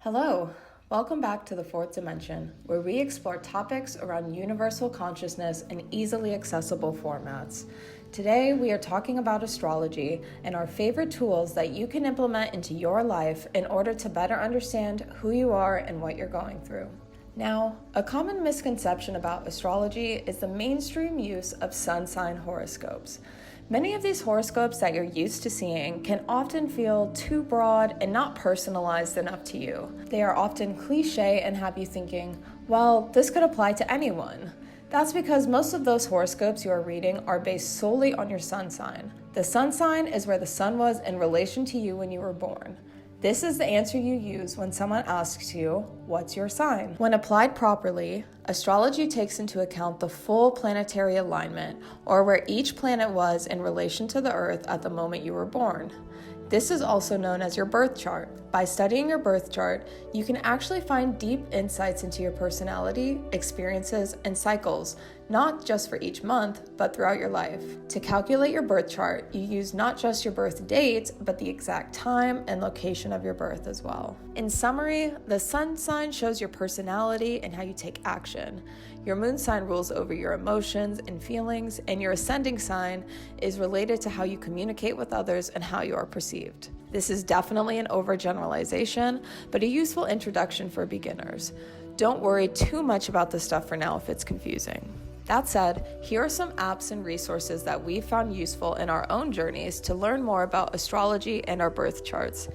Hello, welcome back to the Fourth Dimension, where we explore topics around universal consciousness in easily accessible formats. Today, we are talking about astrology and our favorite tools that you can implement into your life in order to better understand who you are and what you're going through. Now, a common misconception about astrology is the mainstream use of sun sign horoscopes. Many of these horoscopes that you're used to seeing can often feel too broad and not personalized enough to you. They are often cliche and have you thinking, well, this could apply to anyone. That's because most of those horoscopes you are reading are based solely on your sun sign. The sun sign is where the sun was in relation to you when you were born. This is the answer you use when someone asks you, what's your sign? When applied properly, astrology takes into account the full planetary alignment, or where each planet was in relation to the Earth at the moment you were born. This is also known as your birth chart. By studying your birth chart, you can actually find deep insights into your personality, experiences, and cycles, not just for each month, but throughout your life. To calculate your birth chart, you use not just your birth date, but the exact time and location of your birth as well. In summary, the sun sign shows your personality and how you take action. Your moon sign rules over your emotions and feelings, and your ascending sign is related to how you communicate with others and how you are perceived. This is definitely an overgeneralization, but a useful introduction for beginners. Don't worry too much about this stuff for now if it's confusing. That said, here are some apps and resources that we've found useful in our own journeys to learn more about astrology and our birth charts.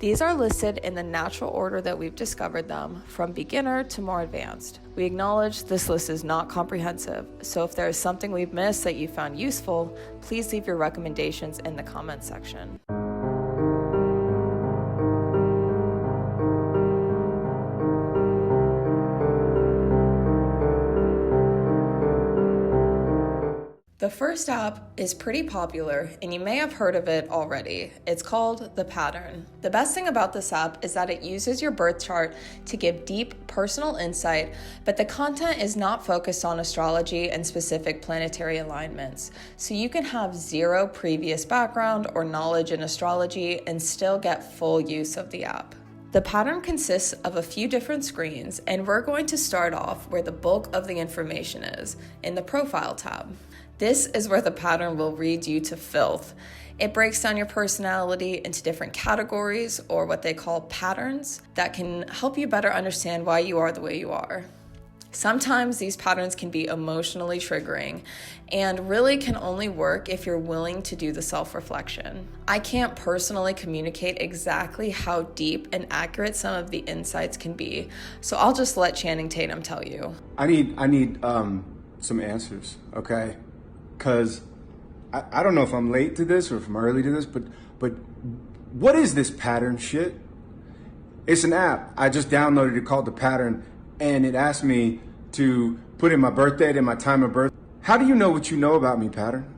These are listed in the natural order that we've discovered them, from beginner to more advanced. We acknowledge this list is not comprehensive, so if there is something we've missed that you found useful, please leave your recommendations in the comments section. The first app is pretty popular, and you may have heard of it already. It's called The Pattern. The best thing about this app is that it uses your birth chart to give deep personal insight, but the content is not focused on astrology and specific planetary alignments. So you can have zero previous background or knowledge in astrology and still get full use of the app. The pattern consists of a few different screens, and we're going to start off where the bulk of the information is, in the Profile tab. This is where the pattern will read you to filth. It breaks down your personality into different categories, or what they call patterns, that can help you better understand why you are the way you are. Sometimes these patterns can be emotionally triggering and really can only work if you're willing to do the self-reflection. I can't personally communicate exactly how deep and accurate some of the insights can be, so I'll just let Channing Tatum tell you. I need some answers, okay? Because I don't know if I'm late to this or if I'm early to this, but what is this pattern shit? It's an app. I just downloaded it called The Pattern, and it asked me to put in my birth date and my time of birth. How do you know what you know about me, Pattern?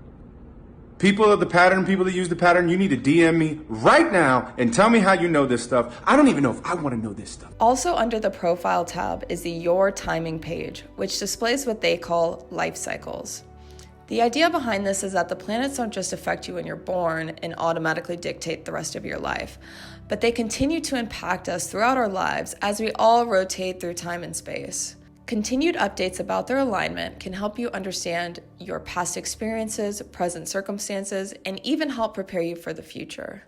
People of The Pattern, people that use The Pattern, you need to DM me right now and tell me how you know this stuff. I don't even know if I want to know this stuff. Also under the Profile tab is the Your Timing page, which displays what they call life cycles. The idea behind this is that the planets don't just affect you when you're born and automatically dictate the rest of your life, but they continue to impact us throughout our lives as we all rotate through time and space. Continued updates about their alignment can help you understand your past experiences, present circumstances, and even help prepare you for the future.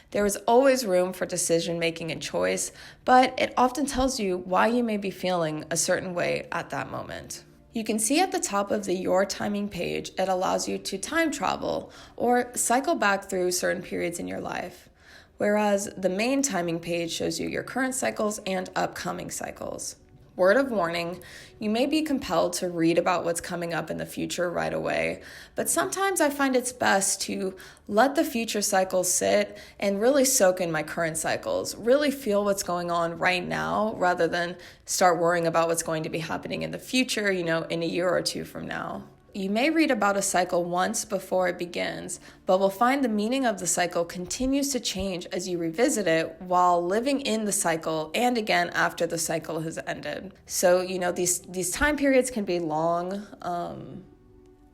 There is always room for decision making and choice, but it often tells you why you may be feeling a certain way at that moment. You can see at the top of the Your Timing page, it allows you to time travel or cycle back through certain periods in your life, whereas the main timing page shows you your current cycles and upcoming cycles. Word of warning, you may be compelled to read about what's coming up in the future right away, but sometimes I find it's best to let the future cycles sit and really soak in my current cycles, really feel what's going on right now rather than start worrying about what's going to be happening in the future, in a year or two from now. You may read about a cycle once before it begins, but will find the meaning of the cycle continues to change as you revisit it while living in the cycle and again after the cycle has ended. So, these time periods can be long,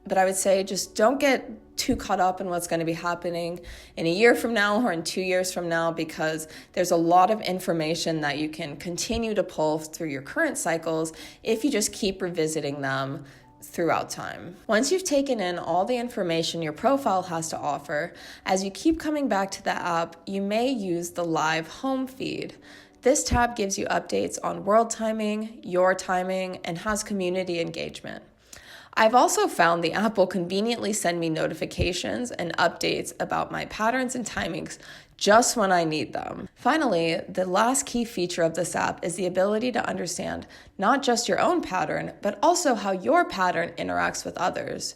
but I would say just don't get too caught up in what's going to be happening in a year from now or in 2 years from now, because there's a lot of information that you can continue to pull through your current cycles if you just keep revisiting them throughout time. Once you've taken in all the information your profile has to offer, as you keep coming back to the app, you may use the live home feed. This tab gives you updates on world timing, your timing, and has community engagement. I've also found the app will conveniently send me notifications and updates about my patterns and timings just when I need them. Finally, the last key feature of this app is the ability to understand not just your own pattern, but also how your pattern interacts with others.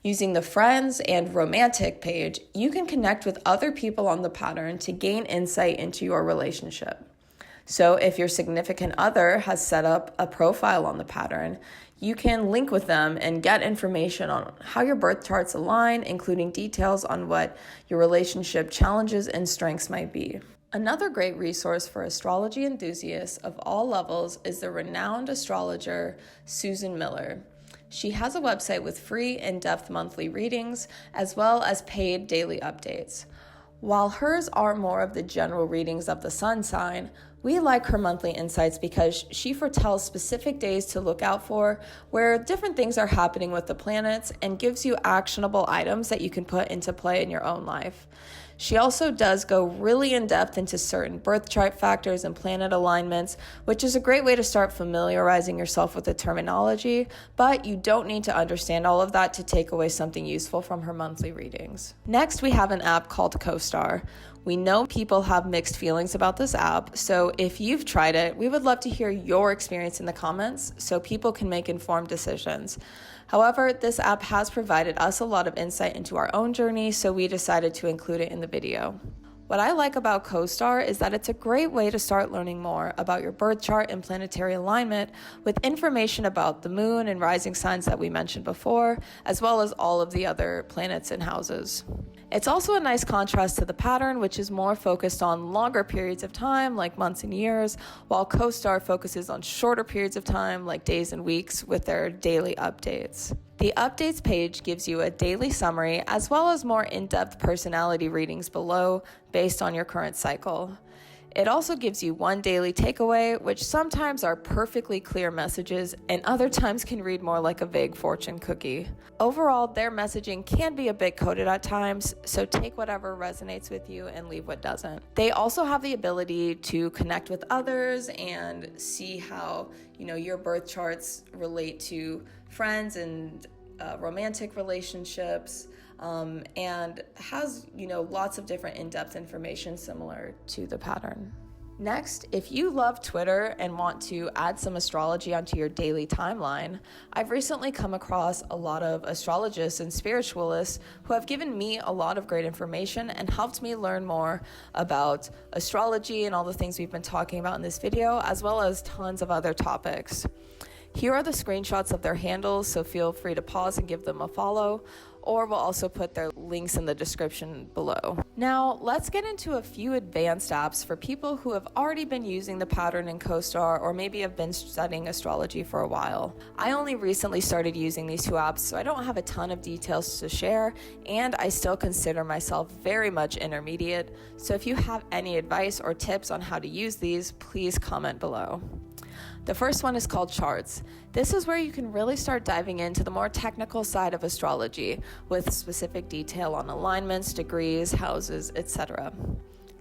Using the friends and romantic page, you can connect with other people on the pattern to gain insight into your relationship. So if your significant other has set up a profile on the pattern, you can link with them and get information on how your birth charts align, including details on what your relationship challenges and strengths might be. Another great resource for astrology enthusiasts of all levels is the renowned astrologer Susan Miller. She has a website with free in-depth monthly readings as well as paid daily updates. While hers are more of the general readings of the sun sign, we like her monthly insights because she foretells specific days to look out for where different things are happening with the planets and gives you actionable items that you can put into play in your own life. She also does go really in depth into certain birth chart factors and planet alignments, which is a great way to start familiarizing yourself with the terminology, but you don't need to understand all of that to take away something useful from her monthly readings. Next, we have an app called CoStar. We know people have mixed feelings about this app, so if you've tried it, we would love to hear your experience in the comments so people can make informed decisions. However, this app has provided us a lot of insight into our own journey, so we decided to include it in the video. What I like about CoStar is that it's a great way to start learning more about your birth chart and planetary alignment with information about the moon and rising signs that we mentioned before, as well as all of the other planets and houses. It's also a nice contrast to the pattern, which is more focused on longer periods of time, like months and years, while CoStar focuses on shorter periods of time, like days and weeks, with their daily updates. The updates page gives you a daily summary as well as more in-depth personality readings below based on your current cycle. It also gives you one daily takeaway, which sometimes are perfectly clear messages and other times can read more like a vague fortune cookie. Overall, their messaging can be a bit coded at times, so take whatever resonates with you and leave what doesn't. They also have the ability to connect with others and see how, your birth charts relate to friends and romantic relationships. And has, lots of different in-depth information similar to the pattern. Next, if you love Twitter and want to add some astrology onto your daily timeline, I've recently come across a lot of astrologists and spiritualists who have given me a lot of great information and helped me learn more about astrology and all the things we've been talking about in this video, as well as tons of other topics. Here are the screenshots of their handles, so feel free to pause and give them a follow, or we'll also put their links in the description below. Now, let's get into a few advanced apps for people who have already been using the pattern in CoStar or maybe have been studying astrology for a while. I only recently started using these two apps, so I don't have a ton of details to share, and I still consider myself very much intermediate, so if you have any advice or tips on how to use these, please comment below. The first one is called Charts. This is where you can really start diving into the more technical side of astrology with specific detail on alignments, degrees, houses, etc.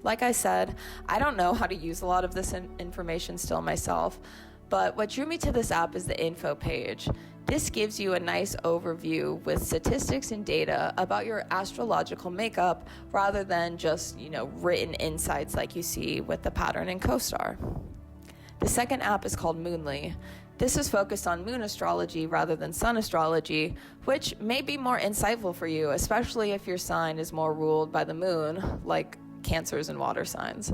Like I said, I don't know how to use a lot of this information still myself, but what drew me to this app is the info page. This gives you a nice overview with statistics and data about your astrological makeup rather than just, written insights like you see with the pattern in CoStar. The second app is called Moonly. This is focused on moon astrology rather than sun astrology, which may be more insightful for you, especially if your sign is more ruled by the moon, like Cancers and water signs.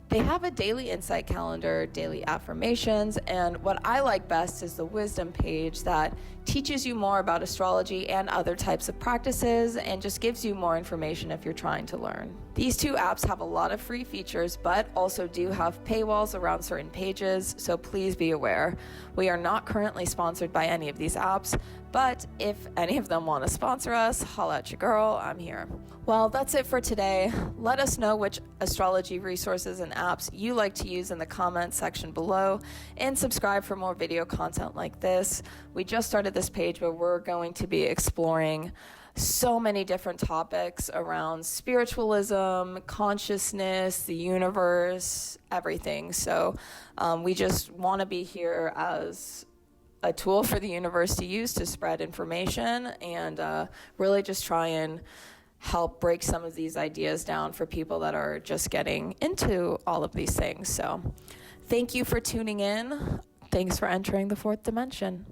They have a daily insight calendar, daily affirmations, and what I like best is the wisdom page that teaches you more about astrology and other types of practices and just gives you more information if you're trying to learn. These two apps have a lot of free features, but also do have paywalls around certain pages, so please be aware. We are not currently sponsored by any of these apps, but if any of them want to sponsor us, holla at your girl, I'm here. Well, that's it for today. Let us know which astrology resources and apps you like to use in the comments section below, and subscribe for more video content like this. We just started this page where we're going to be exploring so many different topics around spiritualism, consciousness, the universe, everything. So we just want to be here as a tool for the universe to use to spread information and really just try and help break some of these ideas down for people that are just getting into all of these things. So thank you for tuning in. Thanks for entering the fourth dimension.